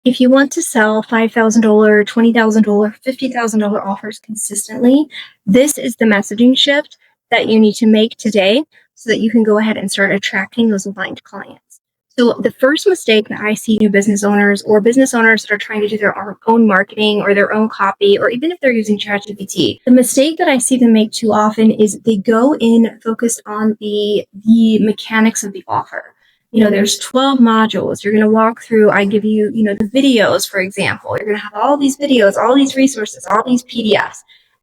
If you want to sell $5,000, $20,000, $50,000 offers consistently, this is the messaging shift that you need to make today so that you can go ahead and start attracting those aligned clients. So the first mistake that I see new business owners or business owners that are trying to do their own marketing or their own copy, or even if they're using ChatGPT, the mistake that I see them make too often is they go in focused on the mechanics of the offer. There's 12 modules. You're going to walk through. I give you, the videos, for example. You're going to have all these videos, all these resources, all these PDFs.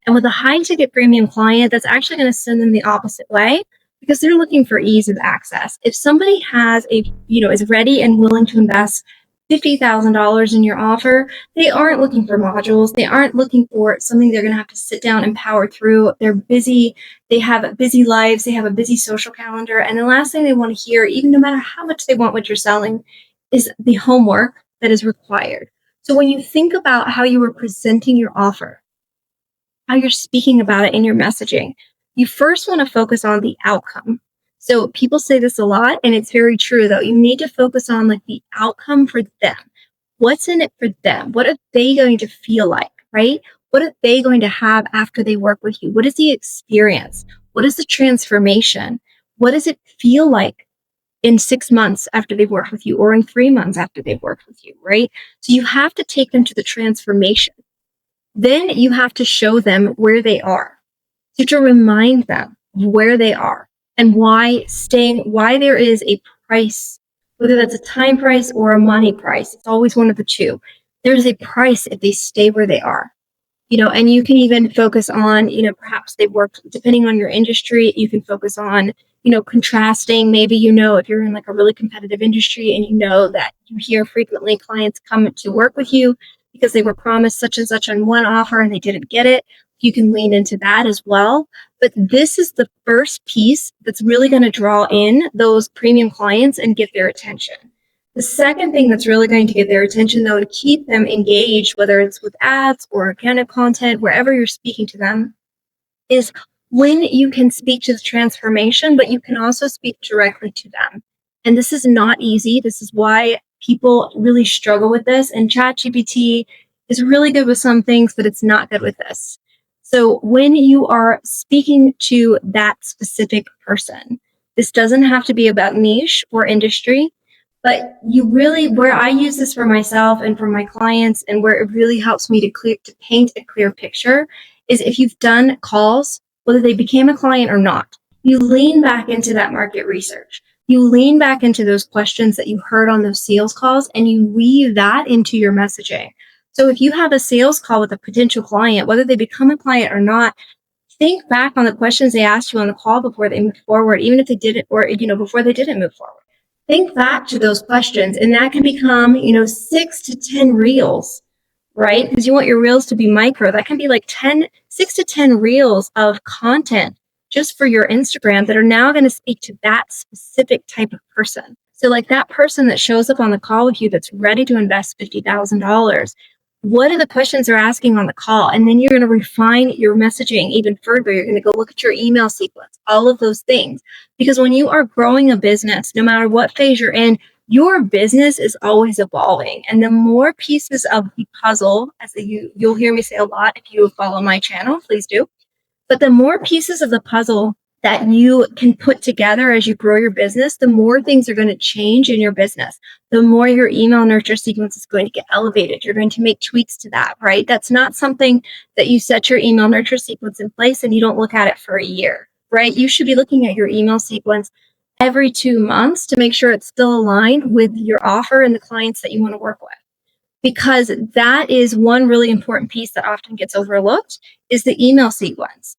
And with a high ticket premium client, that's actually going to send them the opposite way because they're looking for ease of access. If somebody is ready and willing to invest $50,000 in your offer, they aren't looking for modules. They aren't looking for something they're going to have to sit down and power through. They're busy. They have busy lives. They have a busy social calendar. And the last thing they want to hear, even no matter how much they want what you're selling, is the homework that is required. So when you think about how you are presenting your offer, how you're speaking about it in your messaging, you first want to focus on the outcome. So people say this a lot, and it's very true, though. You need to focus on the outcome for them. What's in it for them? What are they going to feel like, right? What are they going to have after they work with you? What is the experience? What is the transformation? What does it feel like in 6 months after they've worked with you, or in 3 months after they've worked with you, right? So you have to take them to the transformation. Then you have to show them where they are. You have to remind them where they are and why there is a price, whether that's a time price or a money price. It's always one of the two. There's a price if they stay where they are. And you can even focus on, perhaps they've worked, depending on your industry, you can focus on, contrasting. Maybe, if you're in a really competitive industry and that you hear frequently clients come to work with you because they were promised such and such on one offer and they didn't get it, you can lean into that as well. But this is the first piece that's really going to draw in those premium clients and get their attention. The second thing that's really going to get their attention, though, to keep them engaged, whether it's with ads or organic content, wherever you're speaking to them, is when you can speak to the transformation, but you can also speak directly to them. And this is not easy. This is why people really struggle with this. And ChatGPT is really good with some things, but it's not good with this. So when you are speaking to that specific person, this doesn't have to be about niche or industry, but where I use this for myself and for my clients, and where it really helps me to paint a clear picture, is if you've done calls, whether they became a client or not, you lean back into that market research. You lean back into those questions that you heard on those sales calls, and you weave that into your messaging. So if you have a sales call with a potential client, whether they become a client or not, think back on the questions they asked you on the call before they moved forward, even if they didn't, or before they didn't move forward. Think back to those questions, and that can become 6 to 10 reels, right? Because you want your reels to be micro. That can be 6 to 10 reels of content just for your Instagram that are now going to speak to that specific type of person. So that person that shows up on the call with you that's ready to invest $50,000, what are the questions they're asking on the call? And then you're going to refine your messaging even further. You're going to go look at your email sequence, all of those things. Because when you are growing a business, no matter what phase you're in, your business is always evolving. And the more pieces of the puzzle, you'll hear me say a lot if you follow my channel, please do. But the more pieces of the puzzle that you can put together as you grow your business, the more things are going to change in your business. The more your email nurture sequence is going to get elevated. You're going to make tweaks to that, right? That's not something that you set your email nurture sequence in place and you don't look at it for a year, right? You should be looking at your email sequence every 2 months to make sure it's still aligned with your offer and the clients that you want to work with. Because that is one really important piece that often gets overlooked, is the email sequence.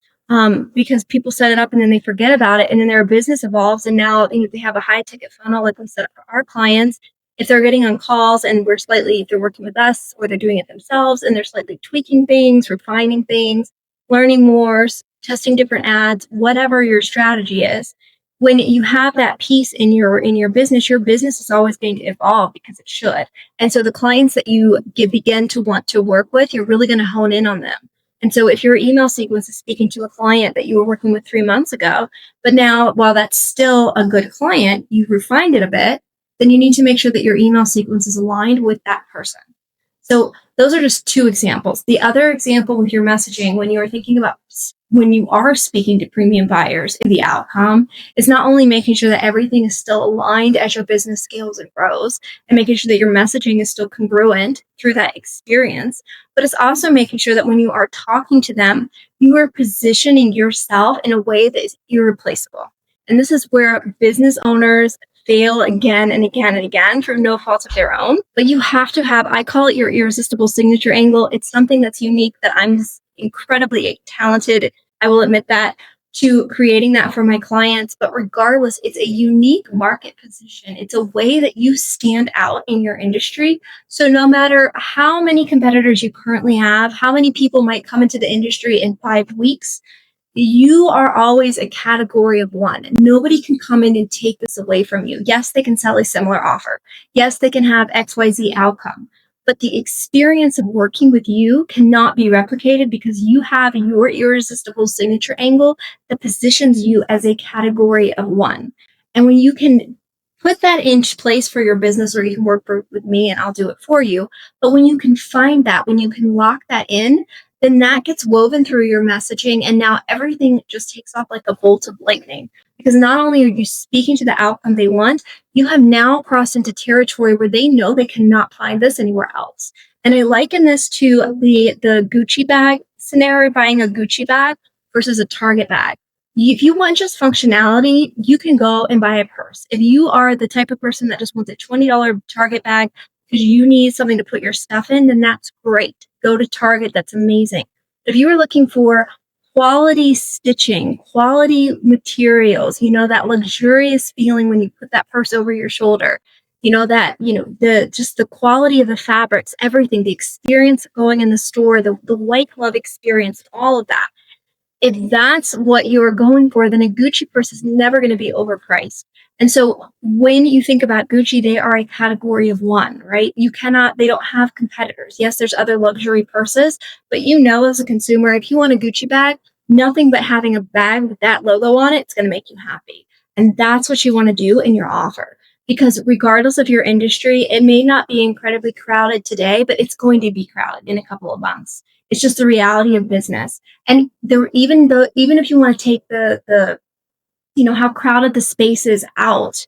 Because people set it up and then they forget about it, and then their business evolves, and now they have a high ticket funnel like we set up for our clients. If they're getting on calls and if they're working with us or they're doing it themselves and they're slightly tweaking things, refining things, learning more, testing different ads, whatever your strategy is, when you have that piece in your business is always going to evolve, because it should. And so the clients that you begin to want to work with, you're really going to hone in on them. And so if your email sequence is speaking to a client that you were working with 3 months ago, but now, while that's still a good client, you've refined it a bit, then you need to make sure that your email sequence is aligned with that person. So those are just two examples. The other example with your messaging, when you are thinking about when you are speaking to premium buyers, the outcome is not only making sure that everything is still aligned as your business scales and grows, and making sure that your messaging is still congruent through that experience, but it's also making sure that when you are talking to them, you are positioning yourself in a way that is irreplaceable. And this is where business owners fail again and again and again through no fault of their own. But you have to have, I call it your irresistible signature angle. It's something that's unique that I'm incredibly talented, I will admit that, to creating that for my clients. But regardless, it's a unique market position. It's a way that you stand out in your industry. So no matter how many competitors you currently have, how many people might come into the industry in 5 weeks, you are always a category of one. Nobody can come in and take this away from you. Yes, they can sell a similar offer. Yes, they can have XYZ outcome. But the experience of working with you cannot be replicated because you have your irresistible signature angle that positions you as a category of one. And when you can put that in place for your business, or you can work with me and I'll do it for you. But when you can find that, when you can lock that in, then that gets woven through your messaging. And now everything just takes off like a bolt of lightning. Because not only are you speaking to the outcome they want, you have now crossed into territory where they know they cannot find this anywhere else. And I liken this to the Gucci bag scenario, buying a Gucci bag versus a Target bag. If you want just functionality, you can go and buy a purse. If you are the type of person that just wants a $20 Target bag because you need something to put your stuff in, then that's great. Go to Target. That's amazing. If you are looking for quality stitching, quality materials, that luxurious feeling when you put that purse over your shoulder, the quality of the fabrics, everything, the experience going in the store, the white glove experience, all of that. If that's what you're going for, then a Gucci purse is never going to be overpriced. And so when you think about Gucci, they are a category of one, right? They don't have competitors. Yes, there's other luxury purses, but as a consumer, if you want a Gucci bag, nothing but having a bag with that logo on it, it's going to make you happy. And that's what you want to do in your offer. Because regardless of your industry, it may not be incredibly crowded today, but it's going to be crowded in a couple of months. It's just the reality of business. And even if you want to take the how crowded the space is out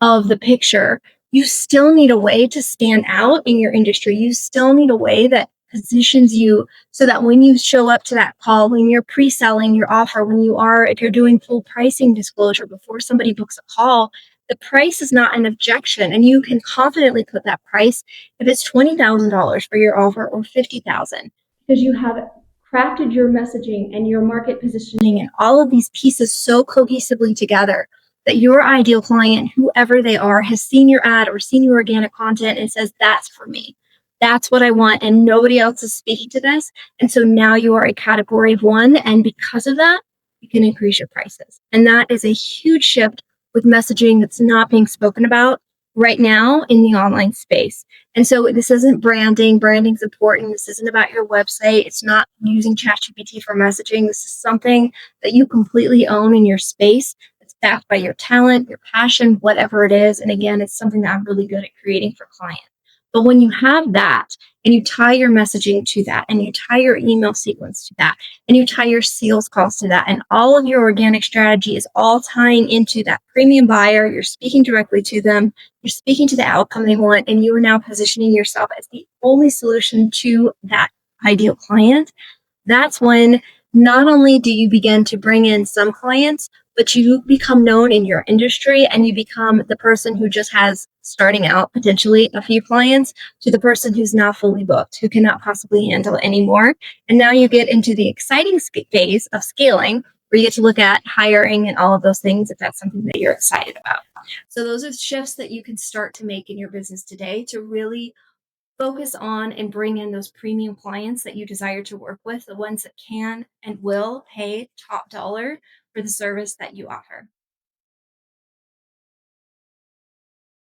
of the picture, you still need a way to stand out in your industry. You still need a way that positions you so that when you show up to that call, when you're pre-selling your offer, if you're doing full pricing disclosure before somebody books a call, the price is not an objection, and you can confidently put that price if it's $20,000 for your offer or $50,000, because you have crafted your messaging and your market positioning and all of these pieces so cohesively together that your ideal client, whoever they are, has seen your ad or seen your organic content and says, that's for me. That's what I want. And nobody else is speaking to this. And so now you are a category of one. And because of that, you can increase your prices. And that is a huge shift with messaging that's not being spoken about right now in the online space. And so this isn't branding. Branding's important. This isn't about your website. It's not using ChatGPT for messaging. This is something that you completely own in your space. It's backed by your talent, your passion, whatever it is. And again, it's something that I'm really good at creating for clients. But when you have that and you tie your messaging to that and you tie your email sequence to that and you tie your sales calls to that and all of your organic strategy is all tying into that premium buyer, you're speaking directly to them, you're speaking to the outcome they want, and you are now positioning yourself as the only solution to that ideal client, that's when not only do you begin to bring in some clients, but you become known in your industry and you become the person who just has, starting out, potentially a few clients, to the person who's now fully booked, who cannot possibly handle it anymore. And now you get into the exciting phase of scaling, where you get to look at hiring and all of those things if that's something that you're excited about. So those are shifts that you can start to make in your business today to really focus on and bring in those premium clients that you desire to work with, the ones that can and will pay top dollar for the service that you offer.